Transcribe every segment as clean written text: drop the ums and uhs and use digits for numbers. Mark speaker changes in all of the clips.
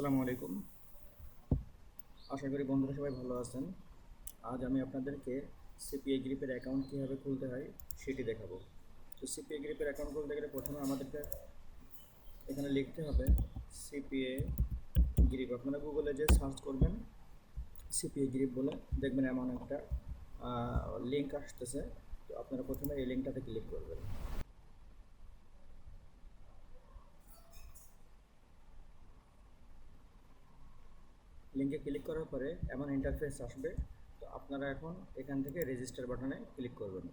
Speaker 1: আসসালামু আলাইকুম। আশা করি বন্ধুরা সবাই ভালো আছেন। আজ আমি আপনাদেরকে সিপিএ গ্রিপের অ্যাকাউন্ট কীভাবে খুলতে হয় সেটি দেখাবো। তো সিপিএ গ্রিপের অ্যাকাউন্ট খুলতে গেলে প্রথমে আমাদেরকে এখানে লিখতে হবে সিপিএ গ্রিপ। আপনারা গুগলে যে সার্চ করবেন সিপিএ গ্রিপ বলে দেখবেন এমন একটা লিঙ্ক আসতেছে। তো আপনারা প্রথমে এই লিঙ্কটাতে ক্লিক করবেন। লিঙ্কে ক্লিক করার পরে এমন ইন্টারফেস আসবে। তো আপনারা এখন এখান থেকে রেজিস্টার বাটনে ক্লিক করবেন।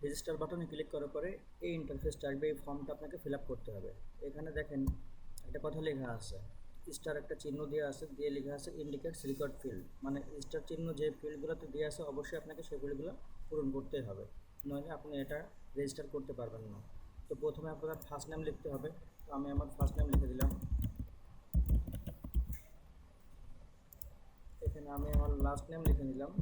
Speaker 1: রেজিস্টার বাটনে ক্লিক করার পরে এই ইন্টারফেসটা আসবে। এই ফর্মটা আপনাকে ফিল আপ করতে হবে। এখানে দেখেন একটা কথা লেখা আছে, স্টার একটা চিহ্ন দিয়ে আছে, দিয়ে লেখা আছে ইন্ডিকেটস রেকর্ড ফিল্ড, মানে স্টার চিহ্ন যে ফিল্ডগুলোতে দিয়ে আছে অবশ্যই আপনাকে সেগুলিগুলো পূরণ করতেই হবে, নইলে আপনি এটা রেজিস্টার করতে পারবেন না। তো প্রথমে আপনার ফার্স্ট নেম লিখতে হবে। তো আমি আমার ফার্স্ট নেম লিখে দিলাম। এখানে আমি আমার লাস্ট নেম লিখে নিলাম।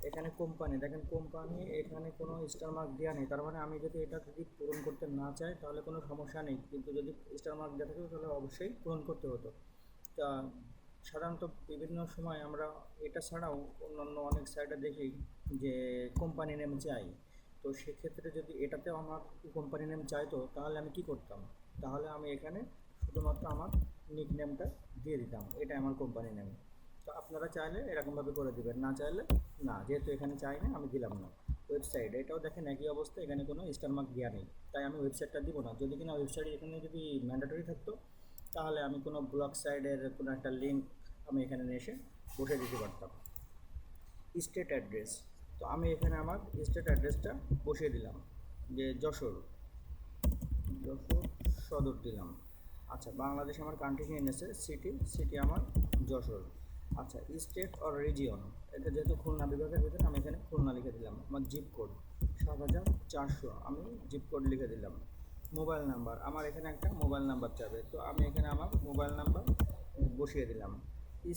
Speaker 1: এখানে কোম্পানি দেখেন, কোম্পানি এখানে কোনো স্টার মার্ক দেওয়া নেই, তার মানে আমি যদি এটা যদি পূরণ করতে না চাই তাহলে কোনো সমস্যা নেই, কিন্তু যদি স্টার মার্ক দেওয়া থাকে তাহলে অবশ্যই পূরণ করতে হতো। তা সাধারণত বিভিন্ন সময় আমরা এটা ছাড়াও অন্যান্য অনেক সাইটে দেখি যে কোম্পানি নেম চাই। তো সেক্ষেত্রে যদি এটাতেও আমার কোম্পানি নেম চাইতো তাহলে আমি কি করতাম, তাহলে আমি এখানে শুধুমাত্র আমার নিক নেমটা দিয়ে দিতাম, এটা আমার কোম্পানি নেম। তো আপনারা চাইলে এরকমভাবে করে দেবেন, না চাইলে না, যেহেতু এখানে চাই না আমি দিলাম না। ওয়েবসাইট এটাও দেখেন একই অবস্থা, এখানে কোনো স্টার মার্ক দেওয়া নেই, তাই আমি ওয়েবসাইটটা দিব না। যদি কিনা ওয়েবসাইট এখানে যদি ম্যান্ডেটরি থাকতো তাহলে আমি কোনো ব্লগ সাইটের কোনো একটা লিঙ্ক আমি এখানে এসে বসে দিতে পারতাম। স্টেট অ্যাড্রেস, তো আমি এখানে আমার স্টেট অ্যাড্রেসটা বসিয়ে দিলাম যে যশোর, যশোর সদর দিলাম। আচ্ছা, বাংলাদেশ আমার কান্ট্রি নিয়ে এনেছে, সিটি আমার যশোর। আচ্ছা, স্টেট অর রিজিয়ন, এটা যেহেতু খুলনা বিভাগের ভিতরে আমি এখানে খুলনা লিখে দিলাম। আমার জিপ কোড ৭,৪০০, আমি জিপ কোড লিখে দিলাম। মোবাইল নাম্বার, আমার এখানে একটা মোবাইল নাম্বার চাবে, তো আমি এখানে আমার মোবাইল নাম্বার বসিয়ে দিলাম।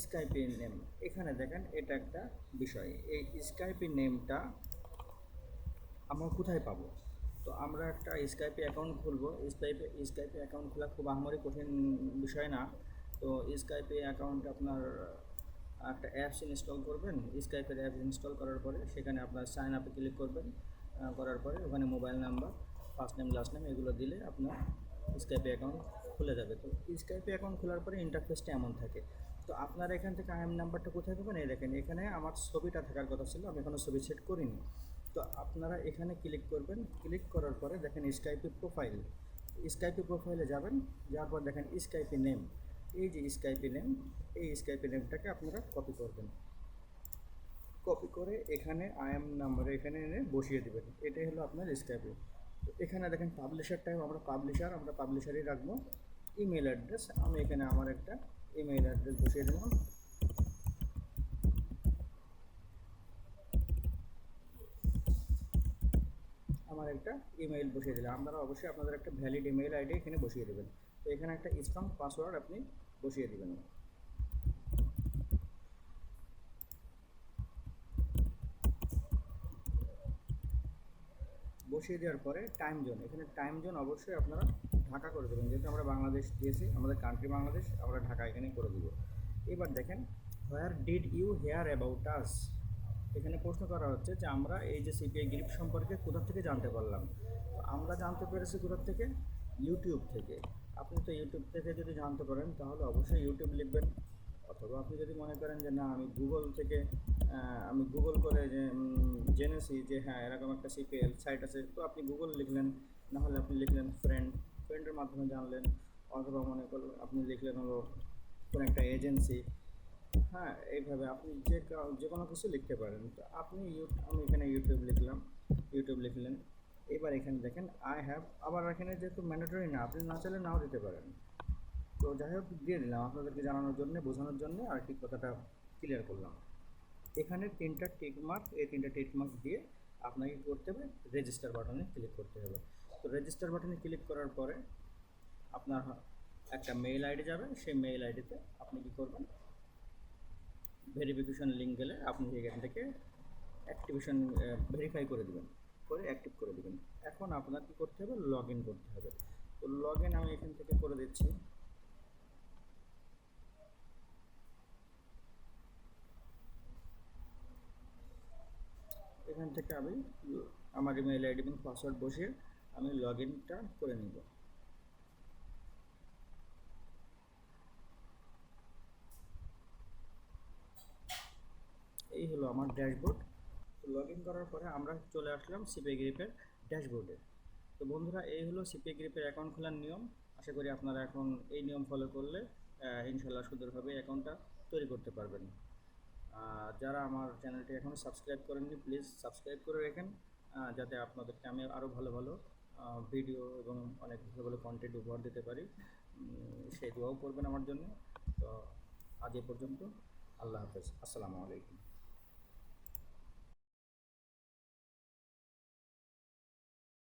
Speaker 1: স্কাইপি নেম, এখানে দেখেন এটা একটা বিষয়, এই স্কাইপি নেমটা আমরা কোথায় পাবো। তো আমরা একটা স্কাইপি অ্যাকাউন্ট খুলবো। স্কাইপি অ্যাকাউন্ট খোলা খুব আহামরি কঠিন বিষয় না। তো স্কাইপি অ্যাকাউন্ট আপনার একটা অ্যাপস ইনস্টল করবেন। স্কাইপের অ্যাপ ইনস্টল করার পরে সেখানে আপনার সাইন আপে ক্লিক করবেন। করার পরে ওখানে mobile number, first name, last name এগুলো দিলে আপনার স্কাইপি অ্যাকাউন্ট খুলে যাবে। তো স্কাইপি অ্যাকাউন্ট খোলার পরে ইন্টারফেসটা এমন থাকে। তো আপনারা এখান থেকে আইএম নাম্বারটা কোথায় পাবেন, এই দেখেন এখানে আমার ছবিটা থাকার কথা ছিল, আমি এখনও ছবি সেট করিনি। তো আপনারা এখানে ক্লিক করবেন। ক্লিক করার পরে দেখেন স্কাইপি প্রোফাইল, স্কাইপি প্রোফাইলে যাবেন। যাওয়ার পর দেখেন স্কাইপি নেম, এই যে স্কাইপি নেম, এই স্কাইপি নেমটাকে আপনারা কপি করবেন। কপি করে এখানে আইএম নাম্বারে এখানে এনে বসিয়ে দেবেন। এটাই হলো আপনার স্কাইপি। তো এখানে দেখেন পাবলিশার টাইপ, আমরা পাবলিশারই রাখবো। ইমেল অ্যাড্রেস, আমি এখানে আমার একটা ইমেল অ্যাড্রেস বসিয়ে দিলাম। আমার একটা ইমেইল বসিয়ে দিলাম। আপনারা অবশ্যই আপনাদের একটা ভ্যালিড ইমেইল আইডি এখানে বসিয়ে দেবেন। তো এখানে একটা স্ট্রং পাসওয়ার্ড আপনি বসিয়ে দেবেন। বসিয়ে দেওয়ার পরে টাইম জোন, এখানে টাইম জোন অবশ্যই আপনারা ঢাকা করে দেবেন, যেহেতু আমরা বাংলাদেশ দিয়েছি, আমাদের কান্ট্রি বাংলাদেশ, আমরা ঢাকা এখানে করে দেবো। এবার দেখেন where did you hear about us, এখানে প্রশ্ন করা হচ্ছে যে আমরা এই যে সিপিআই গ্রিপ সম্পর্কে কোথা থেকে জানতে পারলাম। তো আমরা জানতে পেরেছি কোথা থেকে, ইউটিউব থেকে। আপনি তো ইউটিউব থেকে যদি জানতে পারেন তাহলে অবশ্যই ইউটিউব লিখবেন, অথবা আপনি যদি মনে করেন যে না আমি গুগল থেকে আমি গুগল করে যে জেনেছি যে হ্যাঁ এরকম একটা সিপিএল সাইট আছে, তো আপনি গুগল লিখলেন, নাহলে আপনি লিখলেন ফ্রেন্ডের মাধ্যমে জানলেন, অথবা মনে করলেন আপনি লিখলেন হলো কোনো একটা এজেন্সি। হ্যাঁ, এইভাবে আপনি যে কোনো কিছু লিখতে পারেন। তো আমি এখানে ইউটিউব লিখলেন। এবার এখানে দেখেন আই হ্যাভ, আবার এখানে যেহেতু ম্যান্ডেটরি না, আপনি না চাইলে নাও দিতে পারেন। তো যাই হোক দিয়ে দিলাম আপনাদেরকে জানানোর জন্য, বোঝানোর জন্য আর কি কথাটা ক্লিয়ার করলাম। এখানে তিনটা টিকমার্ক, এই তিনটা টিকমার্ক দিয়ে আপনাকে করতে হবে রেজিস্টার বাটনে ক্লিক করতে হবে। তো রেজিস্টার বাটনে ক্লিক করার পরে আপনার একটা মেইল আইডি যাবে, সেই মেইল আইডিতে আপনি কী করবেন, ভেরিফিকেশন লিঙ্ক গেলে আপনি এখান থেকে অ্যাক্টিভেশন ভেরিফাই করে দেবেন, করে অ্যাক্টিভ করে দেবেন। এখন আপনার কী করতে হবে, লগ ইন করতে হবে। তো লগ ইন আমি এখান থেকে করে দিচ্ছি। এখান থেকে আমি আমার ইমেল আইডি এবং পাসওয়ার্ড বসিয়ে আমি লগ ইনটা করে নিব। এই হলো আমার ড্যাশবোর্ড। লগ ইন করার পরে আমরা চলে আসলাম সিপিএ গ্রিপের ড্যাশবোর্ডে। তো বন্ধুরা, এই হলো সিপিএ গ্রিপের অ্যাকাউন্ট খোলার নিয়ম। আশা করি আপনারা এখন এই নিয়ম ফলো করলে ইনশাল্লাহ সুন্দরভাবে অ্যাকাউন্টটা তৈরি করতে পারবেন। যারা আমার চ্যানেলটি এখনও সাবস্ক্রাইব করেননি, প্লিজ সাবস্ক্রাইব করে রাখেন, যাতে আপনাদেরকে আমি আরও ভালো ভালো ভিডিও এবং অনেক ভালো ভালো কন্টেন্ট উপহার দিতে পারি। সেই দোয়াও করবেন আমার জন্য। তো আজ এ পর্যন্ত। আল্লাহ হাফেজ, আসসালামু আলাইকুম।